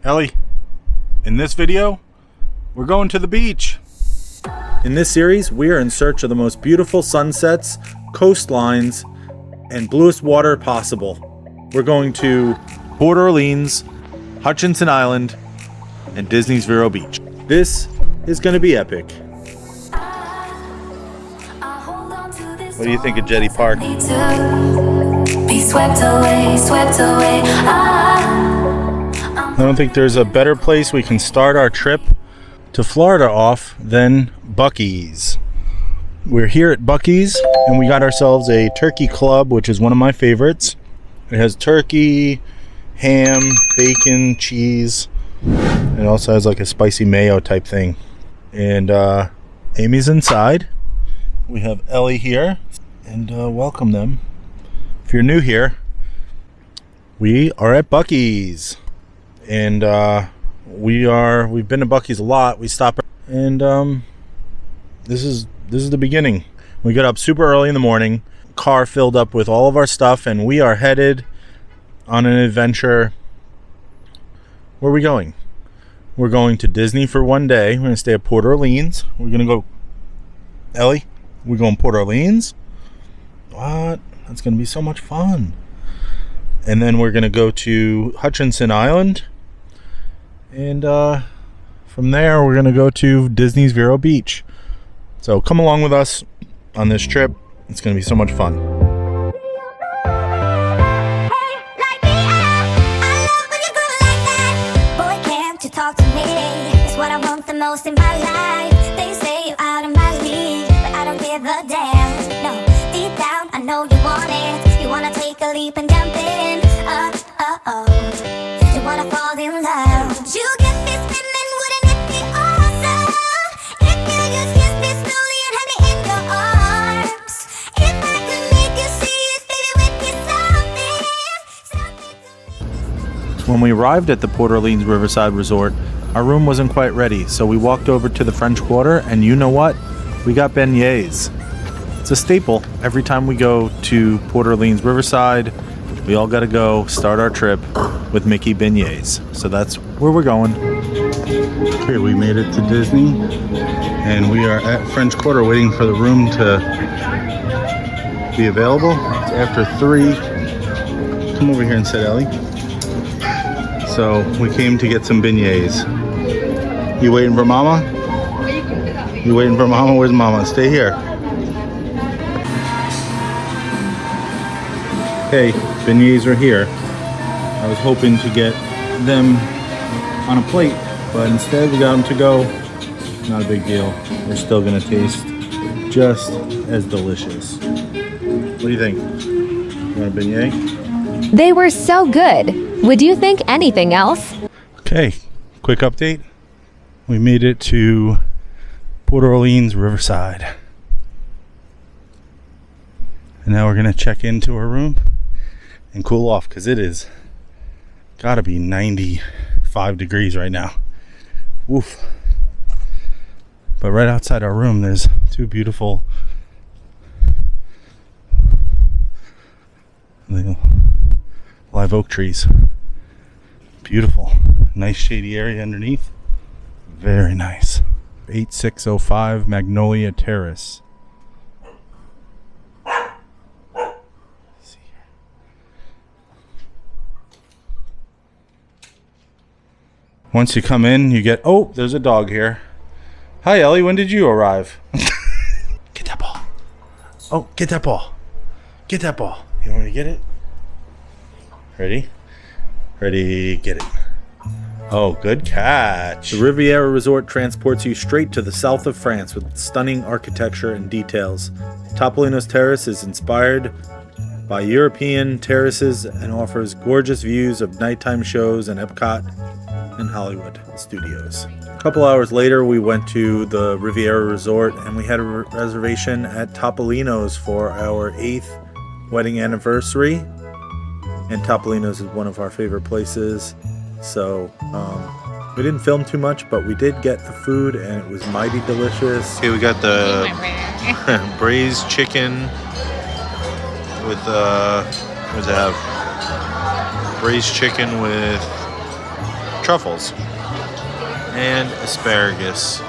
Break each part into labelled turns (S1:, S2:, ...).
S1: Ellie, in this video, we're going to the beach. In this series, we are in search of the most beautiful sunsets, coastlines, and bluest water possible. We're going to Port Orleans, Hutchinson Island, and Disney's Vero Beach. This is going to be epic. What do you think of Jetty Park?
S2: Be swept away, swept away.
S1: I don't think there's a better place we can start our trip to Florida off than Buc-ee's. We're here at Buc-ee's and we got ourselves a turkey club, which is one of my favorites. It has turkey, ham, bacon, cheese. It also has like a spicy mayo type thing. And Amy's inside. We have Ellie here, and welcome them. If you're new here, we are at Buc-ee's. And we've been to Buc-ee's a lot. We stop, and this is the beginning. We got up super early in the morning, car filled up with all of our stuff, and we are headed on an adventure. Where are we going? We're going to Disney for one day. We're gonna stay at Port Orleans. We're gonna go, Ellie, we're going to Port Orleans. What? That's gonna be so much fun. And then we're gonna go to Hutchinson Island. And from there, we're going to go to Disney's Vero Beach. So come along with us on this trip. It's going to be so much fun.
S2: Boy, can't you talk to me? It's what I want the most in my life. They say you're out of my league, but I don't give a damn. No, deep down, I know you want it. You want to take a leap and jump in. You want to fall in love. You get me spinning, wouldn't it be awesome? If you just kiss me slowly and have me in your arms. If I could make you see it, baby, with me something.
S1: When we arrived at the Port Orleans Riverside Resort, our room wasn't quite ready, so we walked over to the French Quarter, and you know what? We got beignets. It's a staple. Every time we go to Port Orleans Riverside, we all got to go start our trip with Mickey beignets. So that's where we're going. Okay, we made it to Disney, and we are at French Quarter waiting for the room to be available. It's after 3. Come over here and sit, Ellie. So we came to get some beignets. You waiting for Mama? You waiting for Mama? Where's Mama? Stay here. Okay, beignets are here. I was hoping to get them on a plate, but instead we got them to go. Not a big deal. They're still gonna taste just as delicious. What do you think? You want a beignet?
S3: They were so good. Would you think anything else?
S1: Okay, quick update. We made it to Port Orleans Riverside. And now we're gonna check into our room and cool off, because it is gotta be 95 degrees right now. Woof. But right outside our room there's 2 beautiful little live oak trees. Beautiful. Nice shady area underneath. Very nice. 8605 Magnolia Terrace. Once you come in, you get, oh, there's a dog here. Hi, Ellie, when did you arrive? Get that ball. Oh, get that ball. Get that ball. You want me to get it? Ready? Ready, get it. Oh, good catch. The Riviera Resort transports you straight to the south of France with stunning architecture and details. Topolino's Terrace is inspired by European terraces and offers gorgeous views of nighttime shows and Epcot and Hollywood studios. A couple hours later, we went to the Riviera Resort and we had a reservation at Topolino's for our 8th wedding anniversary. And Topolino's is one of our favorite places. So we didn't film too much, but we did get the food and it was mighty delicious. Okay, we got the braised chicken with what does it have? Braised chicken with truffles and asparagus.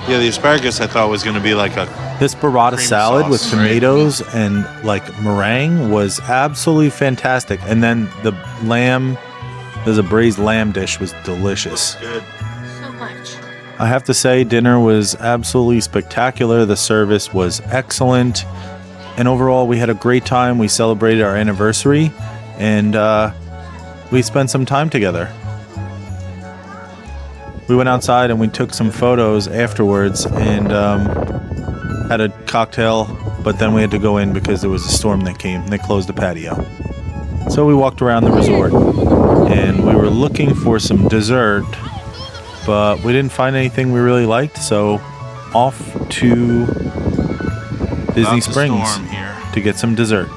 S1: Yeah, the asparagus I thought was going to be like a this burrata salad with tomatoes and like meringue was absolutely fantastic. And then the lamb, there's a braised lamb dish, was delicious.
S4: Good. So much.
S1: I have to say, dinner was absolutely spectacular. The service was excellent. And overall, we had a great time. We celebrated our anniversary and we spent some time together. We went outside and we took some photos afterwards and had a cocktail, but then we had to go in because there was a storm that came. They closed the patio. So we walked around the resort and we were looking for some dessert, but we didn't find anything we really liked, so off to Disney Springs to get some dessert.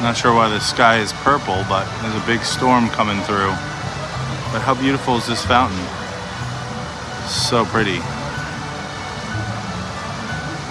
S1: Not sure why the sky is purple, but there's a big storm coming through. But how beautiful is this fountain? So pretty.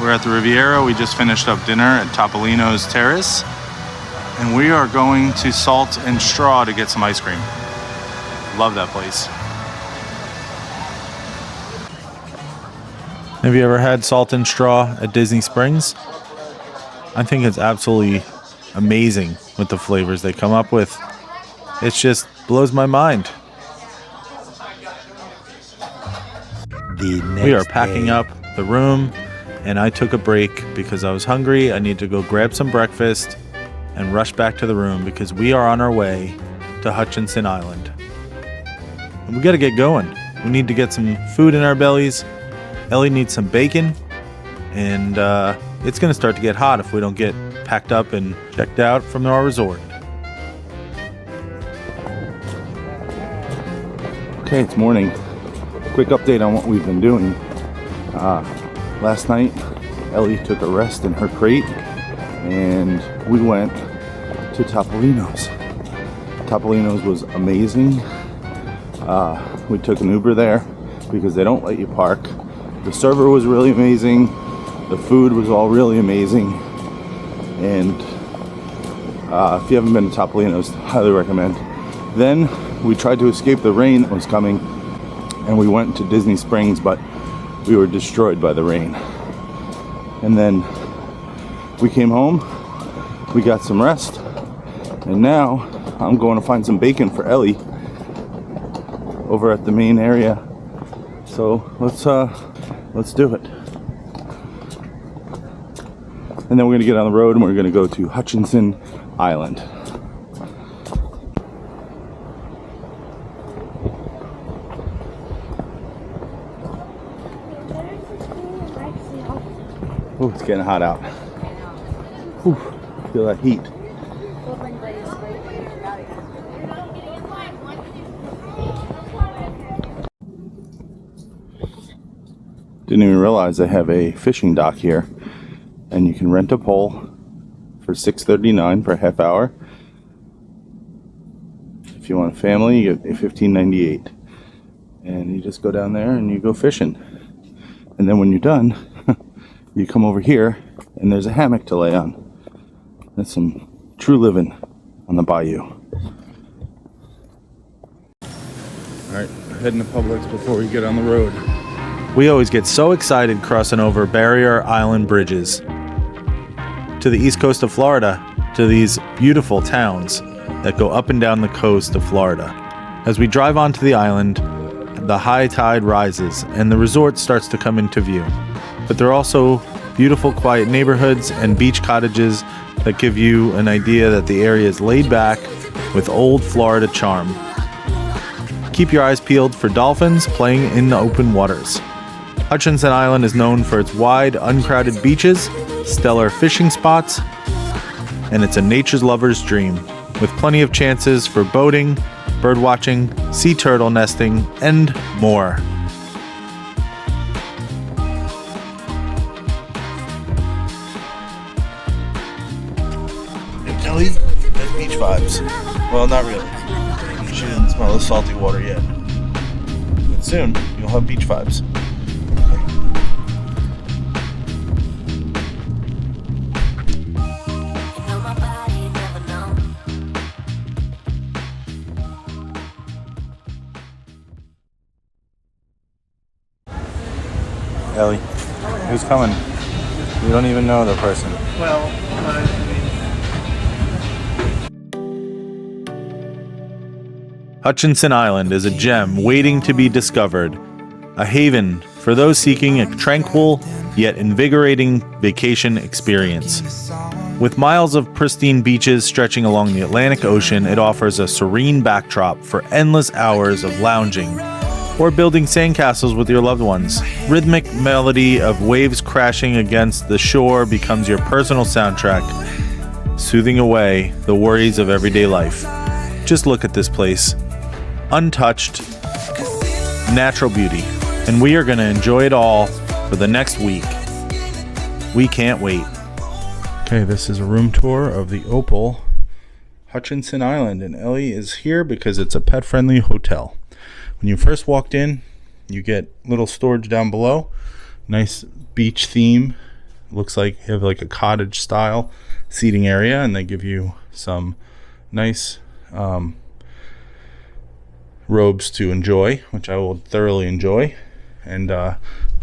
S1: We're at the Riviera. We just finished up dinner at Topolino's Terrace. And we are going to Salt and Straw to get some ice cream. Love that place. Have you ever had Salt and Straw at Disney Springs? I think it's absolutely amazing with the flavors they come up with. It just blows my mind. We are packing up the room and I took a break because I was hungry. I need to go grab some breakfast and rush back to the room because we are on our way to Hutchinson Island. And we gotta get going. We need to get some food in our bellies. Ellie needs some bacon and it's gonna start to get hot if we don't get packed up and checked out from our resort. Okay, it's morning. Quick update on what we've been doing. Last night, Ellie took a rest in her crate and we went to Topolino's. Topolino's was amazing. We took an Uber there because they don't let you park. The server was really amazing. The food was all really amazing. And if you haven't been to Topolino's, highly recommend. Then we tried to escape the rain that was coming and we went to Disney Springs, but we were destroyed by the rain. And then we came home, we got some rest, and now I'm going to find some bacon for Ellie over at the main area. So let's do it. And then we're gonna get on the road and we're gonna go to Hutchinson Island. Oh, it's getting hot out. Whew, feel that heat. Didn't even realize they have a fishing dock here. And you can rent a pole for $6.39 for a half hour. If you want a family, you get $15.98. And you just go down there and you go fishing. And then when you're done, you come over here and there's a hammock to lay on. That's some true living on the bayou. Alright, heading to Publix before we get on the road. We always get so excited crossing over barrier island bridges to the east coast of Florida, to these beautiful towns that go up and down the coast of Florida. As we drive onto the island, the high tide rises and the resort starts to come into view. But there are also beautiful quiet neighborhoods and beach cottages that give you an idea that the area is laid back with old Florida charm. Keep your eyes peeled for dolphins playing in the open waters. Hutchinson Island is known for its wide, uncrowded beaches, stellar fishing spots, and it's a nature's lover's dream, with plenty of chances for boating, bird watching, sea turtle nesting, and more. Ellie has beach vibes. Well, not really. She doesn't smell the salty water yet. But soon, you'll have beach vibes. Ellie, who's coming? You don't even know the person.
S4: Well,
S1: Hutchinson Island is a gem waiting to be discovered. A haven for those seeking a tranquil yet invigorating vacation experience. With miles of pristine beaches stretching along the Atlantic Ocean, it offers a serene backdrop for endless hours of lounging or building sandcastles with your loved ones. Rhythmic melody of waves crashing against the shore becomes your personal soundtrack, soothing away the worries of everyday life. Just look at this place. Untouched, natural beauty. And we are going to enjoy it all for the next week. We can't wait. Okay, this is a room tour of the Opal Hutchinson Island, and Ellie is here because it's a pet-friendly hotel. When you first walked in, you get little storage down below. Nice beach theme. Looks like you have like a cottage style seating area, and they give you some nice robes to enjoy, which I will thoroughly enjoy. And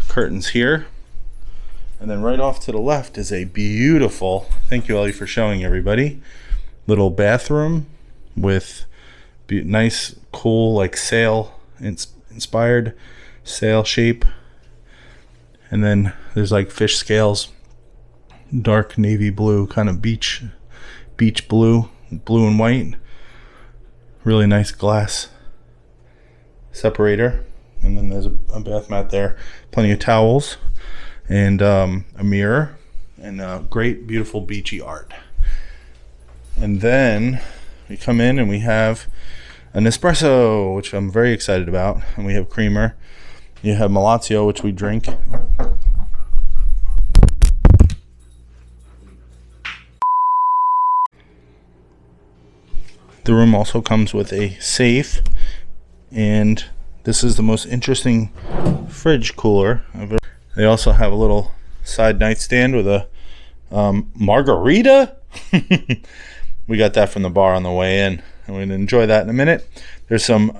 S1: curtains here. And then right off to the left is a beautiful, thank you Ellie for showing everybody, little bathroom with nice cool like sail inspired sail shape. And then there's like fish scales, dark navy blue, kind of beach blue and white. Really nice glass separator. And then there's a bath mat there, plenty of towels, and a mirror, and great, beautiful, beachy art. And then we come in and we have an espresso, which I'm very excited about, and we have creamer. You have Malazio, which we drink. The room also comes with a safe, and this is the most interesting fridge cooler I've ever. They also have a little side nightstand with a margarita. We got that from the bar on the way in. I'm going to enjoy that in a minute. There's some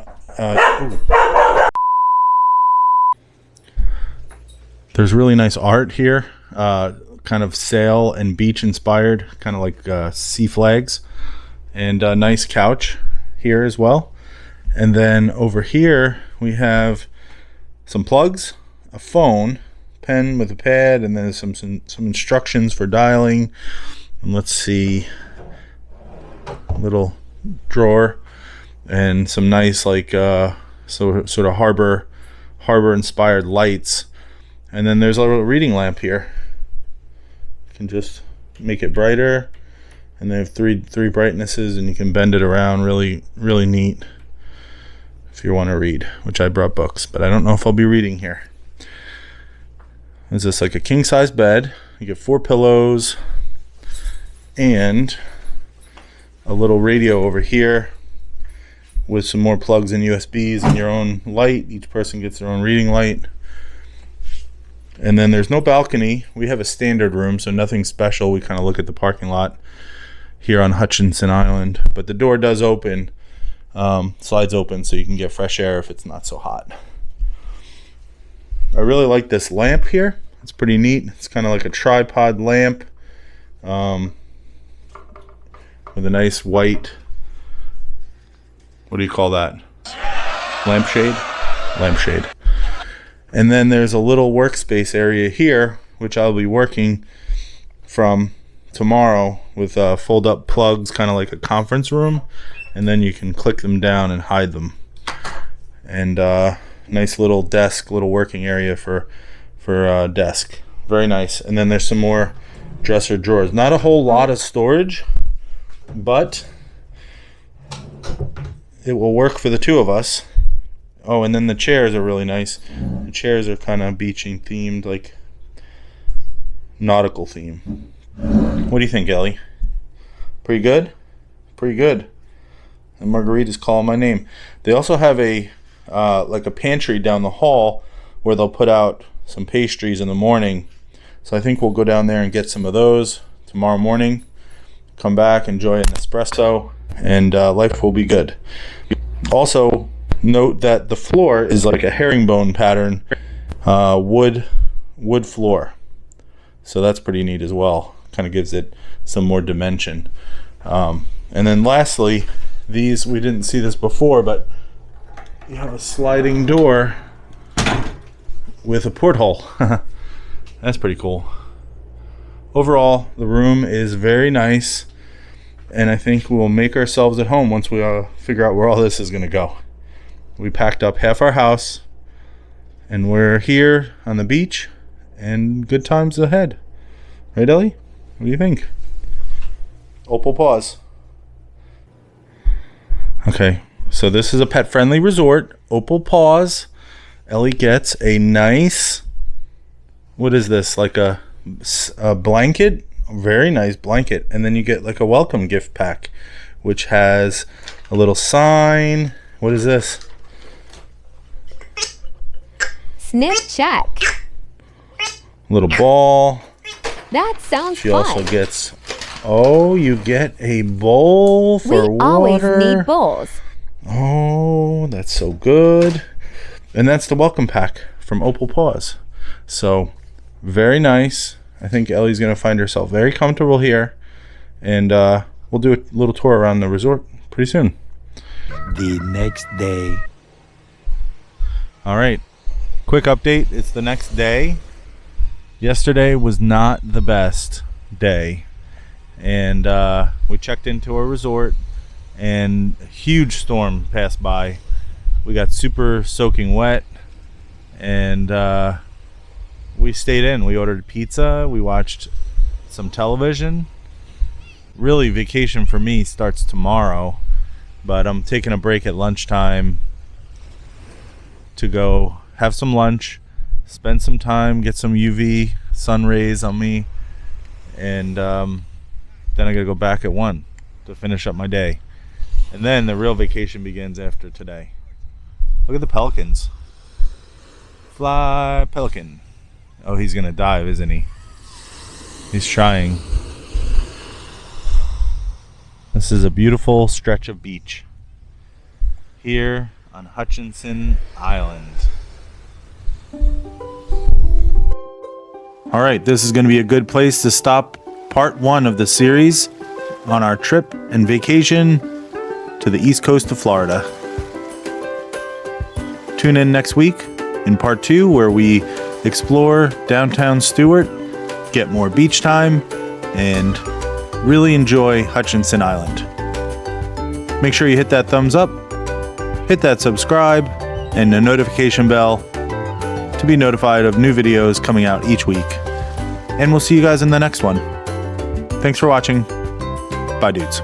S1: there's really nice art here, kind of sail and beach inspired, kind of like sea flags, and a nice couch here as well. And then over here we have some plugs, a phone, pen with a pad, and then some instructions for dialing. And let's see, a little drawer and some nice like sort of harbor inspired lights. And then there's a little reading lamp here. You can just make it brighter, and they have three brightnesses, and you can bend it around. Really neat if you want to read, which I brought books, but I don't know if I'll be reading here. Is this like a king size bed? You get 4 pillows and a little radio over here with some more plugs and USBs and your own light. Each person gets their own reading light. And then there's no balcony. We have a standard room, so nothing special. We kind of look at the parking lot here on Hutchinson Island, but the door does open. Slides open so you can get fresh air if it's not so hot. I really like this lamp here. It's pretty neat. It's kind of like a tripod lamp with a nice white, what do you call that? Lampshade. And then there's a little workspace area here, which I'll be working from tomorrow with fold up plugs, kind of like a conference room. And then you can click them down and hide them. And nice little desk, little working area for desk. Very nice. And then there's some more dresser drawers. Not a whole lot of storage, but it will work for the two of us. Oh, and then the chairs are really nice. The chairs are kind of beaching themed, like nautical theme. What do you think, Ellie? Pretty good? Pretty good. And Marguerite's calling my name. They also have a like a pantry down the hall where they'll put out some pastries in the morning. So I think we'll go down there and get some of those tomorrow morning. Come back, enjoy an espresso, and life will be good. Also, note that the floor is like a herringbone pattern, wood wood floor. So that's pretty neat as well. Kind of gives it some more dimension. And then lastly, these, we didn't see this before, but you have a sliding door with a porthole. That's pretty cool. Overall, the room is very nice, and I think we'll make ourselves at home once we figure out where all this is going to go. We packed up half our house, and we're here on the beach, and good times ahead. Right, Ellie? What do you think? Opal paws. Okay, so this is a pet-friendly resort. Opal paws. Ellie gets a nice, what is this, like a blanket? A very nice blanket. And then you get like a welcome gift pack, which has a little sign. What is this?
S3: Sniff check.
S1: Little ball.
S3: That sounds
S1: She
S3: fun.
S1: also gets, oh, you get a bowl for
S3: we
S1: water.
S3: always need bowls.
S1: Oh, that's so good. And that's the welcome pack from Opal Paws. So, very nice. I think Ellie's going to find herself very comfortable here. And we'll do a little tour around the resort pretty soon.
S4: The next day.
S1: All right. Quick update. It's the next day. Yesterday was not the best day. And we checked into our resort, and a huge storm passed by. We got super soaking wet, and we stayed in. We ordered pizza. We watched some television. Really, vacation for me starts tomorrow, but I'm taking a break at lunchtime to go have some lunch, spend some time, get some UV sun rays on me, and then I gotta go back at 1 to finish up my day. And then the real vacation begins after today. Look at the pelicans. Fly, pelican. Oh, he's gonna dive, isn't he? He's trying. This is a beautiful stretch of beach here on Hutchinson Island. All right, this is going to be a good place to stop part 1 of the series on our trip and vacation to the east coast of Florida. Tune in next week in part 2, where we explore downtown Stuart, get more beach time, and really enjoy Hutchinson Island. Make sure you hit that thumbs up, hit that subscribe, and the notification bell to be notified of new videos coming out each week. And we'll see you guys in the next one. Thanks for watching. Bye, dudes.